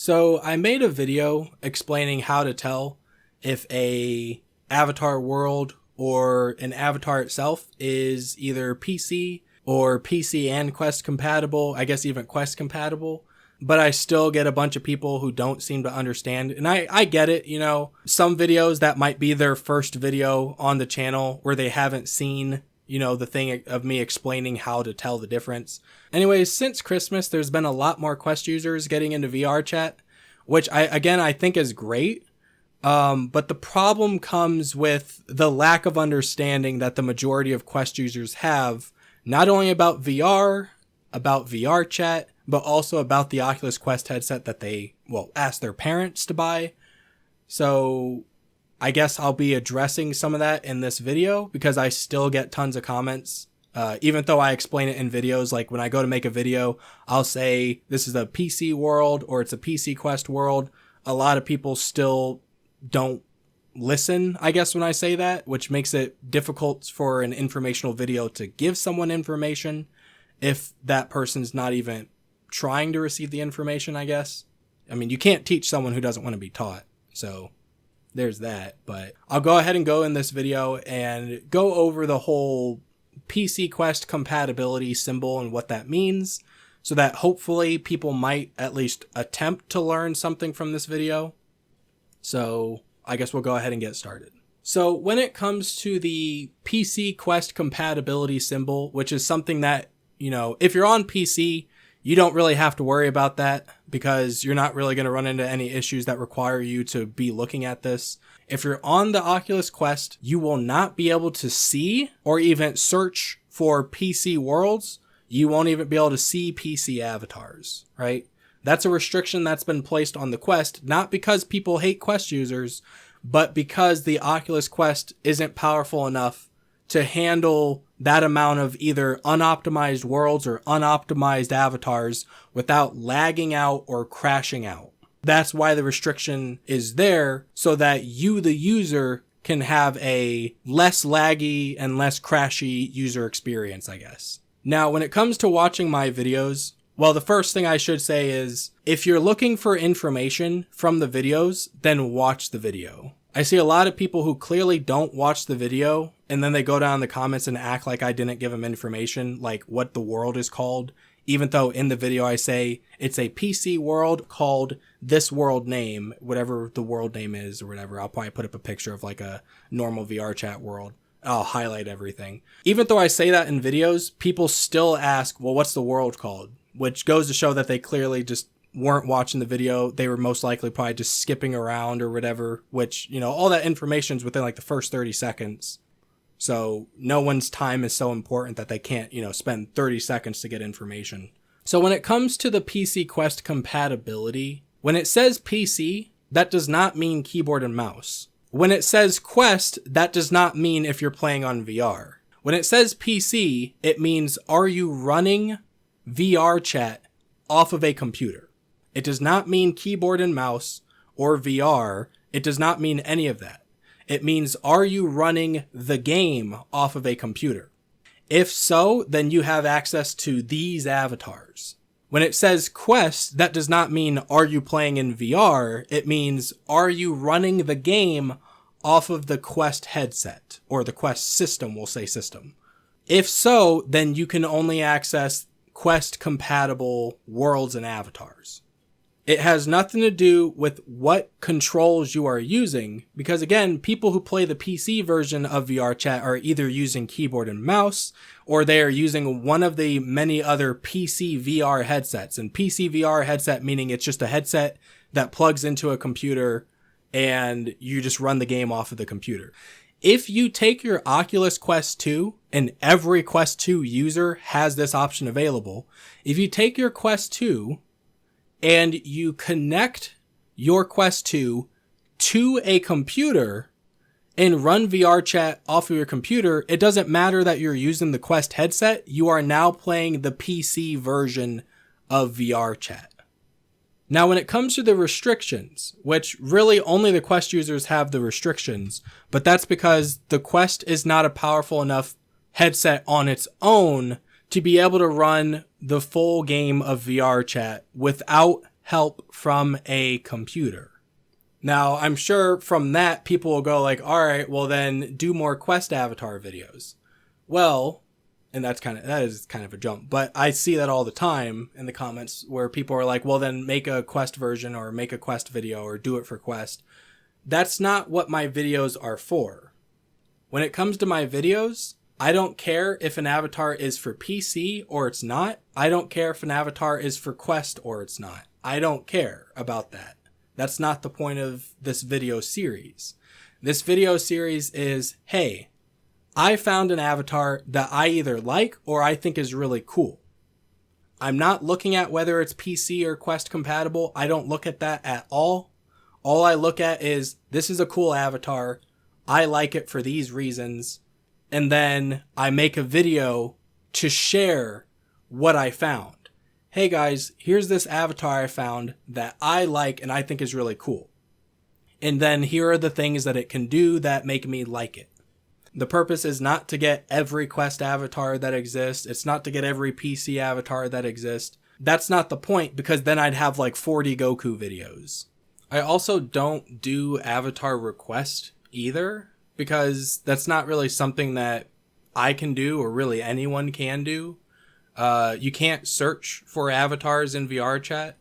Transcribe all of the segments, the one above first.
So I made a video explaining how to tell if a avatar world or an avatar itself is either PC or PC and Quest compatible, I guess even Quest compatible. But I still get a bunch of people who don't seem to understand. And I get it, you know, some videos that might be their first video on the channel where they haven't seen, you know, the thing of me explaining how to tell the difference. Anyways, since Christmas, there's been a lot more Quest users getting into VRchat, which I think is great. But the problem comes with the lack of understanding that the majority of Quest users have, not only about VR, about VRchat, but also about the Oculus Quest headset that they, asked their parents to buy. So I guess I'll be addressing some of that in this video because I still get tons of comments. Even though I explain it in videos, like when I go to make a video, I'll say this is a PC world or it's a PC Quest world. A lot of people still don't listen, I guess, when I say that, which makes it difficult for an informational video to give someone information if that person's not even trying to receive the information, I guess. I mean, you can't teach someone who doesn't want to be taught. So there's that. But I'll go ahead and go in this video and go over the whole PC Quest compatibility symbol and what that means, so that hopefully people might at least attempt to learn something from this video. So I guess we'll go ahead and get started. So when it comes to the PC Quest compatibility symbol, which is something that, you know, if you're on PC, you don't really have to worry about that because you're not really going to run into any issues that require you to be looking at this. If you're on the Oculus Quest, you will not be able to see or even search for PC worlds. You won't even be able to see PC avatars, right? That's a restriction that's been placed on the Quest, not because people hate Quest users, but because the Oculus Quest isn't powerful enough to handle that amount of either unoptimized worlds or unoptimized avatars without lagging out or crashing out. That's why the restriction is there, so that you, the user, can have a less laggy and less crashy user experience, I guess. Now, when it comes to watching my videos, well, the first thing I should say is, if you're looking for information from the videos, then watch the video. I see a lot of people who clearly don't watch the video, and then they go down in the comments and act like I didn't give them information, like what the world is called, even though in the video I say it's a PC world called this world name, whatever the world name is or whatever. I'll probably put up a picture of like a normal VRchat world. I'll highlight everything. Even though I say that in videos, people still ask, well, what's the world called? Which goes to show that they clearly just weren't watching the video. They were most likely probably just skipping around or whatever, which, you know, all that information's within like the first 30 seconds. So no one's time is so important that they can't, you know, spend 30 seconds to get information. So when it comes to the PC Quest compatibility, when it says PC, that does not mean keyboard and mouse. When it says Quest, that does not mean if you're playing on VR. When it says PC, it means are you running VRchat off of a computer? It does not mean keyboard and mouse or VR. It does not mean any of that. It means, are you running the game off of a computer? If so, then you have access to these avatars. When it says Quest, that does not mean, are you playing in VR? It means, are you running the game off of the Quest headset, or the Quest system, we'll say system. If so, then you can only access Quest compatible worlds and avatars. It has nothing to do with what controls you are using, because again, people who play the PC version of VRchat are either using keyboard and mouse, or they are using one of the many other PC VR headsets. And PC VR headset meaning it's just a headset that plugs into a computer and you just run the game off of the computer. If you take your Oculus Quest 2, and every Quest 2 user has this option available, if you take your Quest 2 and you connect your Quest 2 to a computer and run VRchat off of your computer, it doesn't matter that you're using the Quest headset. You are now playing the PC version of VRchat. Now, when it comes to the restrictions, which really only the Quest users have the restrictions, but that's because the Quest is not a powerful enough headset on its own to be able to run the full game of VRchat without help from a computer. Now, I'm sure from that, people will go like, all right, well then do more Quest avatar videos. Well, and that is kind of a jump, but I see that all the time in the comments where people are like, well then make a Quest version or make a Quest video or do it for Quest. That's not what my videos are for. When it comes to my videos, I don't care if an avatar is for PC or it's not. I don't care if an avatar is for Quest or it's not. I don't care about that. That's not the point of this video series. This video series is, hey, I found an avatar that I either like or I think is really cool. I'm not looking at whether it's PC or Quest compatible. I don't look at that at all. All I look at is, this is a cool avatar. I like it for these reasons. And then I make a video to share what I found. Hey guys, here's this avatar I found that I like and I think is really cool. And then here are the things that it can do that make me like it. The purpose is not to get every Quest avatar that exists. It's not to get every PC avatar that exists. That's not the point, because then I'd have like 40 Goku videos. I also don't do avatar request either, because that's not really something that I can do or really anyone can do. You can't search for avatars in VRchat.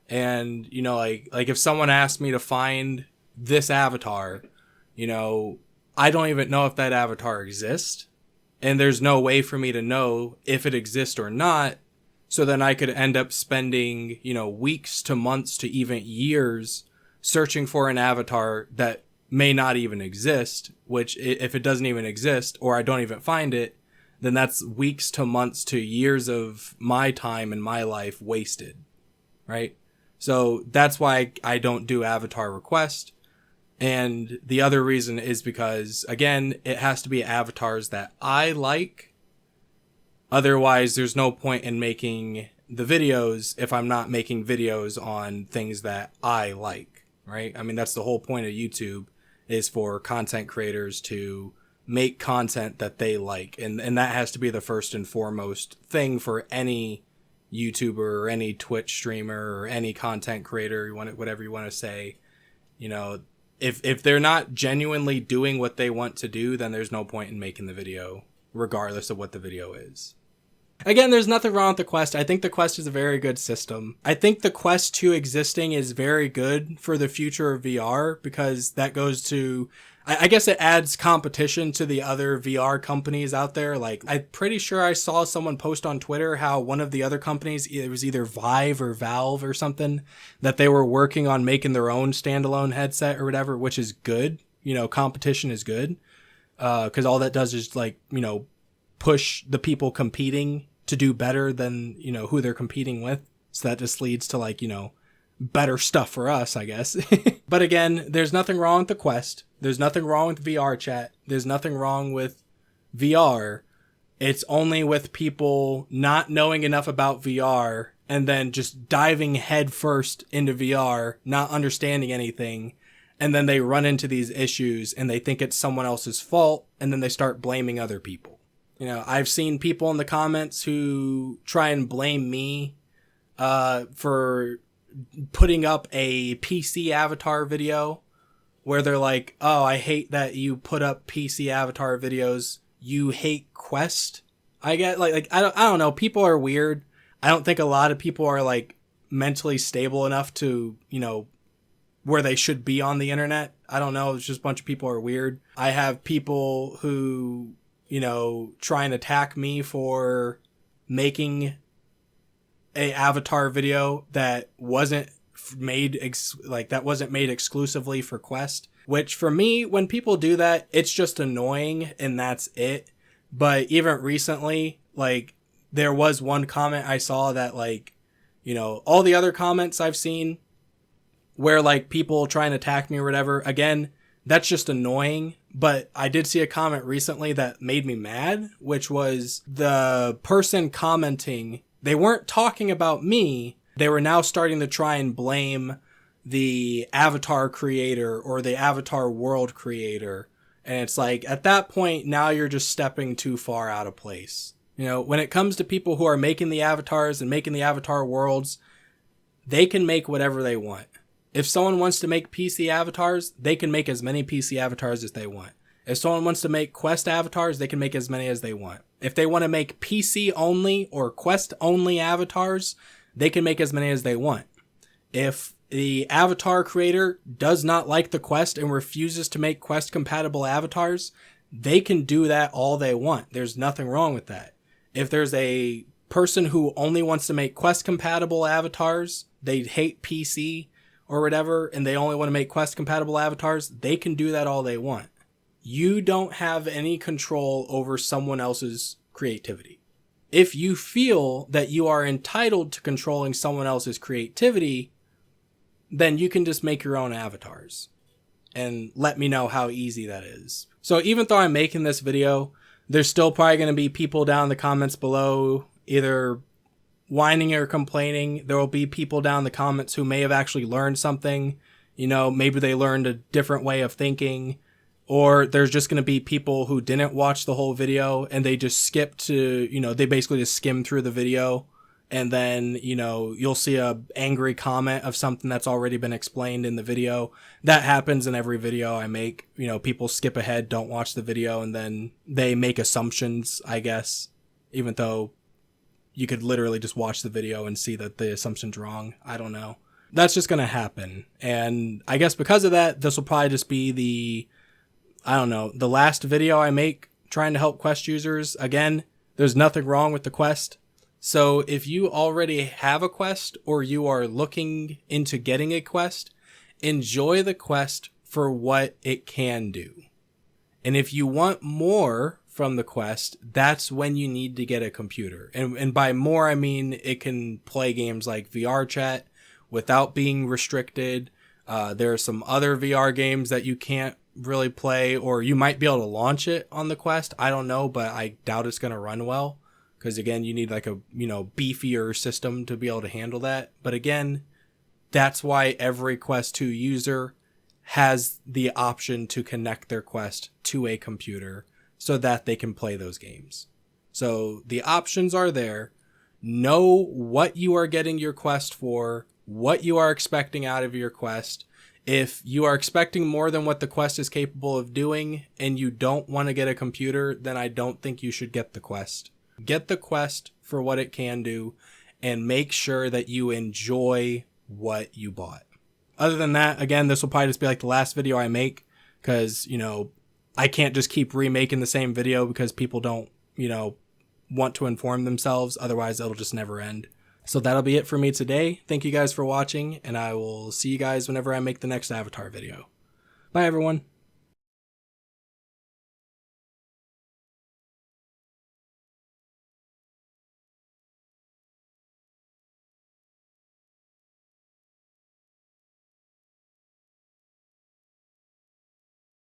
And, you know, like if someone asked me to find this avatar, you know, I don't even know if that avatar exists. And there's no way for me to know if it exists or not. So then I could end up spending, you know, weeks to months to even years searching for an avatar that may not even exist, which if it doesn't even exist or I don't even find it, then that's weeks to months to years of my time and my life wasted, right? So that's why I don't do avatar request. And the other reason is because, again, it has to be avatars that I like. Otherwise, there's no point in making the videos if I'm not making videos on things that I like, right? I mean, that's the whole point of YouTube, is for content creators to make content that they like. And that has to be the first and foremost thing for any YouTuber or any Twitch streamer or any content creator, whatever you want to say. You know, if they're not genuinely doing what they want to do, then there's no point in making the video, regardless of what the video is. Again, there's nothing wrong with the Quest. I think the Quest is a very good system. I think the Quest 2 existing is very good for the future of VR, because that goes to, I guess it adds competition to the other VR companies out there. Like, I'm pretty sure I saw someone post on Twitter how one of the other companies, it was either Vive or Valve or something, that they were working on making their own standalone headset or whatever, which is good. You know, competition is good. Because all that does is, like, you know, push the people competing to do better than, you know, who they're competing with. So that just leads to, like, you know, better stuff for us, I guess. But again, there's nothing wrong with the Quest. There's nothing wrong with VRchat. There's nothing wrong with VR. It's only with people not knowing enough about VR and then just diving headfirst into VR, not understanding anything. And then they run into these issues and they think it's someone else's fault. And then they start blaming other people. You know, I've seen people in the comments who try and blame me for putting up a PC avatar video where they're like, oh, I hate that you put up PC avatar videos. You hate Quest. I get like I don't know. People are weird. I don't think a lot of people are like mentally stable enough to, you know, where they should be on the internet. I don't know. It's just a bunch of people are weird. I have people who, you know, try and attack me for making a avatar video that wasn't made exclusively for Quest, which for me, when people do that, it's just annoying and that's it. But even recently, like, there was one comment I saw that, like, you know, all the other comments I've seen where, like, people try and attack me or whatever, again, that's just annoying. But I did see a comment recently that made me mad, which was the person commenting, they weren't talking about me. They were now starting to try and blame the avatar creator or the avatar world creator. And it's like, at that point, now you're just stepping too far out of place. You know, when it comes to people who are making the avatars and making the avatar worlds, they can make whatever they want. If someone wants to make PC avatars, they can make as many PC avatars as they want. If someone wants to make Quest avatars, they can make as many as they want. If they want to make PC only or Quest only avatars, they can make as many as they want. If the avatar creator does not like the Quest and refuses to make Quest compatible avatars, they can do that all they want. There's nothing wrong with that. If there's a person who only wants to make Quest compatible avatars, they hate PC or whatever, and they only want to make Quest compatible avatars, they can do that all they want. You don't have any control over someone else's creativity. If you feel that you are entitled to controlling someone else's creativity, then you can just make your own avatars and let me know how easy that is. So even though I'm making this video, there's still probably going to be people down in the comments below either whining or complaining. There will be people down in the comments who may have actually learned something. You know, maybe they learned a different way of thinking. Or there's just going to be people who didn't watch the whole video and they just skip to, you know, they basically just skim through the video. And then, you know, you'll see a angry comment of something that's already been explained in the video. That happens in every video I make. You know, people skip ahead, don't watch the video, and then they make assumptions, I guess, even though you could literally just watch the video and see that the assumption's wrong. I don't know. That's just going to happen. And I guess because of that, this will probably just be the last video I make trying to help Quest users. Again, there's nothing wrong with the Quest. So if you already have a Quest or you are looking into getting a Quest, enjoy the Quest for what it can do. And if you want more from the Quest, that's when you need to get a computer. And by more, I mean it can play games like VRchat without being restricted. There are some other VR games that you can't really play, or you might be able to launch it on the Quest. I don't know, but I doubt it's going to run well. Because again, you need like a, beefier system to be able to handle that. But again, that's why every Quest 2 user has the option to connect their Quest to a computer so that they can play those games. So the options are there. Know what you are getting your Quest for, what you are expecting out of your Quest. If you are expecting more than what the Quest is capable of doing and you don't want to get a computer, then I don't think you should get the Quest. Get the Quest for what it can do and make sure that you enjoy what you bought. Other than that, again, this will probably just be like the last video I make because, I can't just keep remaking the same video because people don't, want to inform themselves. Otherwise, it'll just never end. So that'll be it for me today. Thank you guys for watching, and I will see you guys whenever I make the next Avatar video. Bye, everyone.